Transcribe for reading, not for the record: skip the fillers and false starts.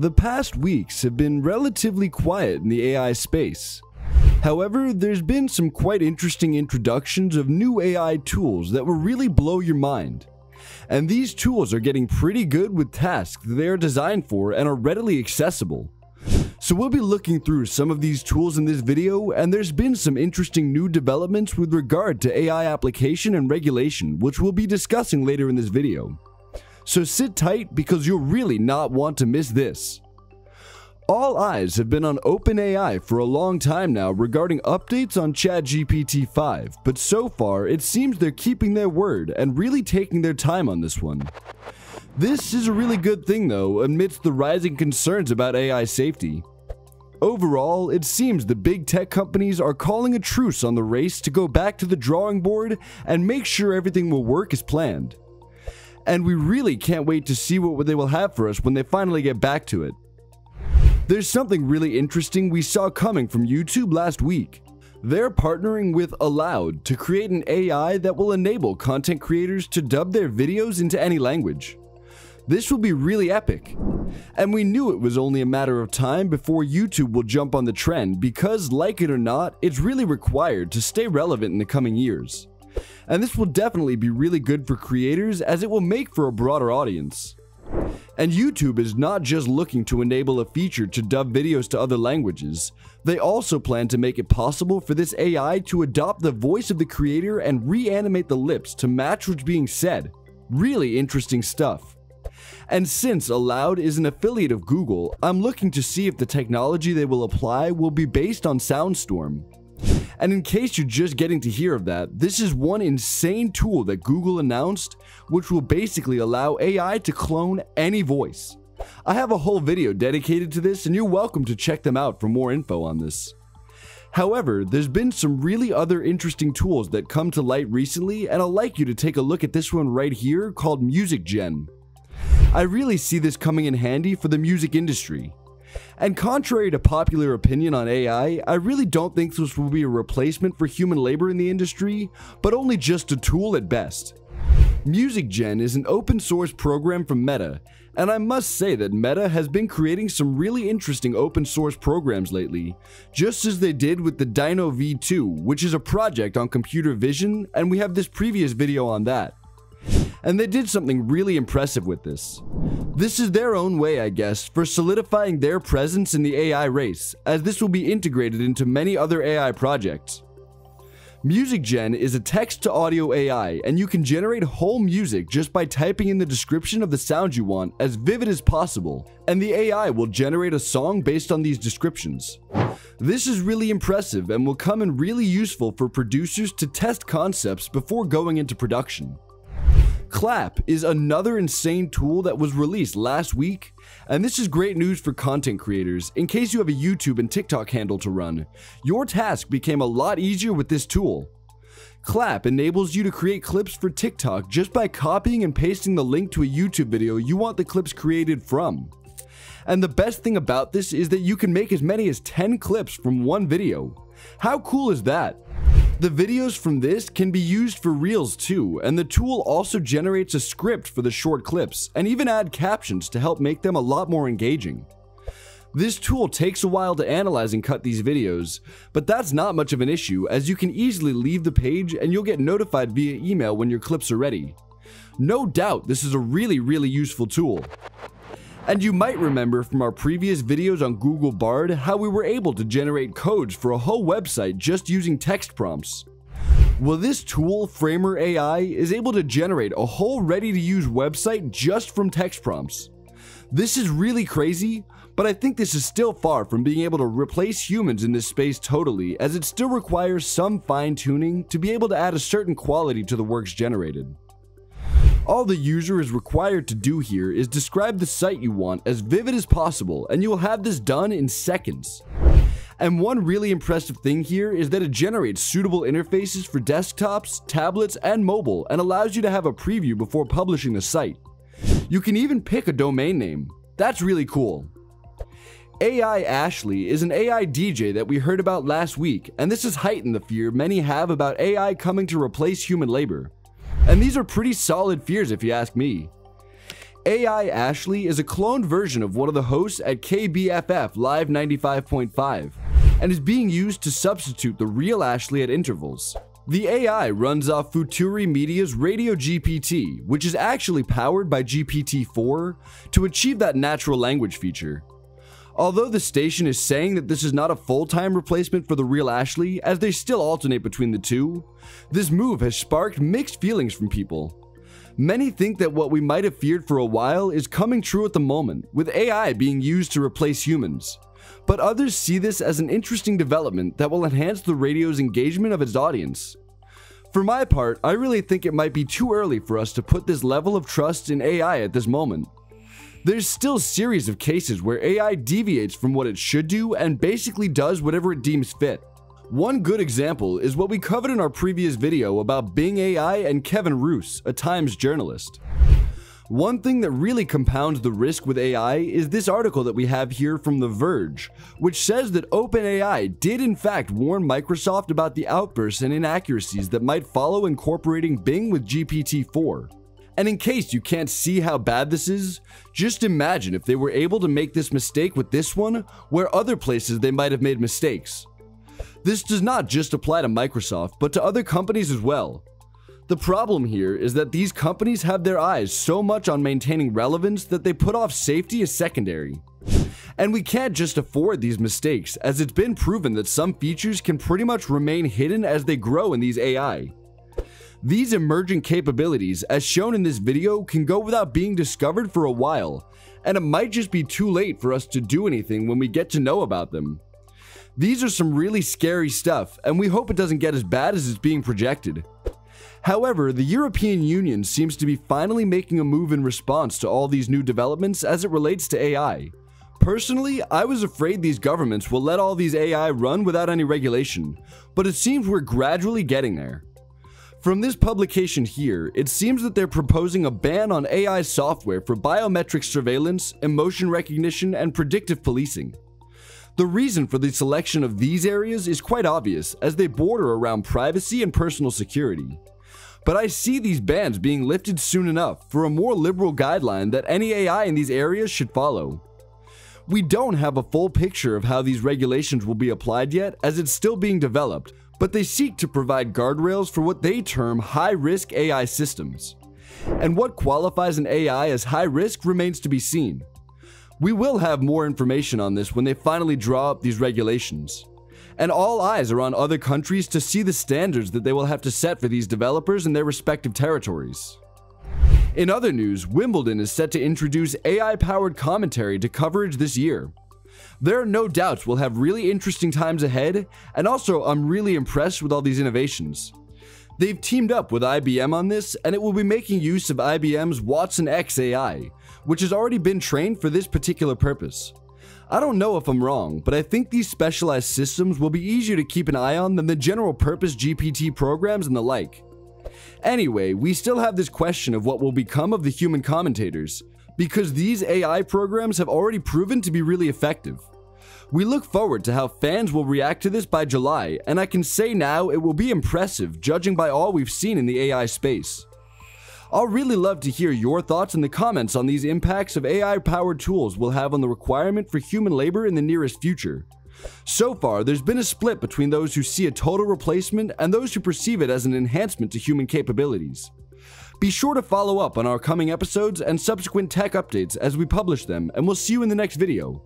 The past weeks have been relatively quiet in the AI space. However, there's been some quite interesting introductions of new AI tools that will really blow your mind. And these tools are getting pretty good with tasks they are designed for and are readily accessible. So we'll be looking through some of these tools in this video, and there's been some interesting new developments with regard to AI application and regulation, which we'll be discussing later in this video. So sit tight because you'll really not want to miss this. All eyes have been on OpenAI for a long time now regarding updates on ChatGPT 5, but so far it seems they're keeping their word and really taking their time on this one. This is a really good thing though, amidst the rising concerns about AI safety. Overall, it seems the big tech companies are calling a truce on the race to go back to the drawing board and make sure everything will work as planned. And we really can't wait to see what they will have for us when they finally get back to it. There's something really interesting we saw coming from YouTube last week. They're partnering with Aloud to create an AI that will enable content creators to dub their videos into any language. This will be really epic. And we knew it was only a matter of time before YouTube will jump on the trend because, like it or not, it's really required to stay relevant in the coming years. And this will definitely be really good for creators as it will make for a broader audience. And YouTube is not just looking to enable a feature to dub videos to other languages, they also plan to make it possible for this AI to adopt the voice of the creator and reanimate the lips to match what's being said. Really interesting stuff. And since Aloud is an affiliate of Google, I'm looking to see if the technology they will apply will be based on SoundStorm. And in case you're just getting to hear of that, this is one insane tool that Google announced, which will basically allow AI to clone any voice. I have a whole video dedicated to this and you're welcome to check them out for more info on this. However, there's been some really other interesting tools that come to light recently, and I'd like you to take a look at this one right here called MusicGen. I really see this coming in handy for the music industry. And contrary to popular opinion on AI, I really don't think this will be a replacement for human labor in the industry, but only just a tool at best. MusicGen is an open source program from Meta, and I must say that Meta has been creating some really interesting open source programs lately, just as they did with the Dino V2, which is a project on computer vision, and we have this previous video on that. And they did something really impressive with this. This is their own way, I guess, for solidifying their presence in the AI race, as this will be integrated into many other AI projects. MusicGen is a text-to-audio AI, and you can generate whole music just by typing in the description of the sound you want as vivid as possible, and the AI will generate a song based on these descriptions. This is really impressive and will come in really useful for producers to test concepts before going into production. Clap is another insane tool that was released last week, and this is great news for content creators. In case you have a YouTube and TikTok handle to run, your task became a lot easier with this tool. Clap enables you to create clips for TikTok just by copying and pasting the link to a YouTube video you want the clips created from. And the best thing about this is that you can make as many as 10 clips from one video. How cool is that? The videos from this can be used for Reels too, and the tool also generates a script for the short clips and even add captions to help make them a lot more engaging. This tool takes a while to analyze and cut these videos, but that's not much of an issue as you can easily leave the page and you'll get notified via email when your clips are ready. No doubt this is a really useful tool. And you might remember from our previous videos on Google Bard how we were able to generate codes for a whole website just using text prompts. Well, this tool, Framer AI, is able to generate a whole ready-to-use website just from text prompts. This is really crazy, but I think this is still far from being able to replace humans in this space totally, as it still requires some fine-tuning to be able to add a certain quality to the works generated. All the user is required to do here is describe the site you want as vivid as possible, and you will have this done in seconds. And one really impressive thing here is that it generates suitable interfaces for desktops, tablets, and mobile, and allows you to have a preview before publishing the site. You can even pick a domain name. That's really cool. AI Ashley is an AI DJ that we heard about last week, and this has heightened the fear many have about AI coming to replace human labor. And these are pretty solid fears if you ask me. AI Ashley is a cloned version of one of the hosts at KBFF Live 95.5 and is being used to substitute the real Ashley at intervals. The AI runs off Futuri Media's Radio GPT, which is actually powered by GPT-4 to achieve that natural language feature. Although the station is saying that this is not a full-time replacement for the real Ashley, as they still alternate between the two, this move has sparked mixed feelings from people. Many think that what we might have feared for a while is coming true at the moment, with AI being used to replace humans. But others see this as an interesting development that will enhance the radio's engagement of its audience. For my part, I really think it might be too early for us to put this level of trust in AI at this moment. There's still a series of cases where AI deviates from what it should do and basically does whatever it deems fit. One good example is what we covered in our previous video about Bing AI and Kevin Roose, a Times journalist. One thing that really compounds the risk with AI is this article that we have here from The Verge, which says that OpenAI did in fact warn Microsoft about the outbursts and inaccuracies that might follow incorporating Bing with GPT-4. And in case you can't see how bad this is, just imagine if they were able to make this mistake with this one, where other places they might have made mistakes. This does not just apply to Microsoft, but to other companies as well. The problem here is that these companies have their eyes so much on maintaining relevance that they put off safety as secondary. And we can't just afford these mistakes, as it's been proven that some features can pretty much remain hidden as they grow in these AI. These emerging capabilities, as shown in this video, can go without being discovered for a while, and it might just be too late for us to do anything when we get to know about them. These are some really scary stuff, and we hope it doesn't get as bad as it's being projected. However, the European Union seems to be finally making a move in response to all these new developments as it relates to AI. Personally, I was afraid these governments will let all these AI run without any regulation, but it seems we're gradually getting there. From this publication here, it seems that they're proposing a ban on AI software for biometric surveillance, emotion recognition, and predictive policing. The reason for the selection of these areas is quite obvious, as they border around privacy and personal security. But I see these bans being lifted soon enough for a more liberal guideline that any AI in these areas should follow. We don't have a full picture of how these regulations will be applied yet, as it's still being developed, but they seek to provide guardrails for what they term high-risk AI systems. And what qualifies an AI as high risk remains to be seen. We will have more information on this when they finally draw up these regulations. And all eyes are on other countries to see the standards that they will have to set for these developers in their respective territories. In other news, Wimbledon is set to introduce AI-powered commentary to coverage this year. There are no doubts we'll have really interesting times ahead, and also I'm really impressed with all these innovations. They've teamed up with IBM on this, and it will be making use of IBM's Watson X AI, which has already been trained for this particular purpose. I don't know if I'm wrong, but I think these specialized systems will be easier to keep an eye on than the general purpose GPT programs and the like. Anyway, we still have this question of what will become of the human commentators, because these AI programs have already proven to be really effective. We look forward to how fans will react to this by July, and I can say now it will be impressive judging by all we've seen in the AI space. I'll really love to hear your thoughts in the comments on these impacts of AI-powered tools will have on the requirement for human labor in the nearest future. So far, there's been a split between those who see a total replacement and those who perceive it as an enhancement to human capabilities. Be sure to follow up on our coming episodes and subsequent tech updates as we publish them, and we'll see you in the next video.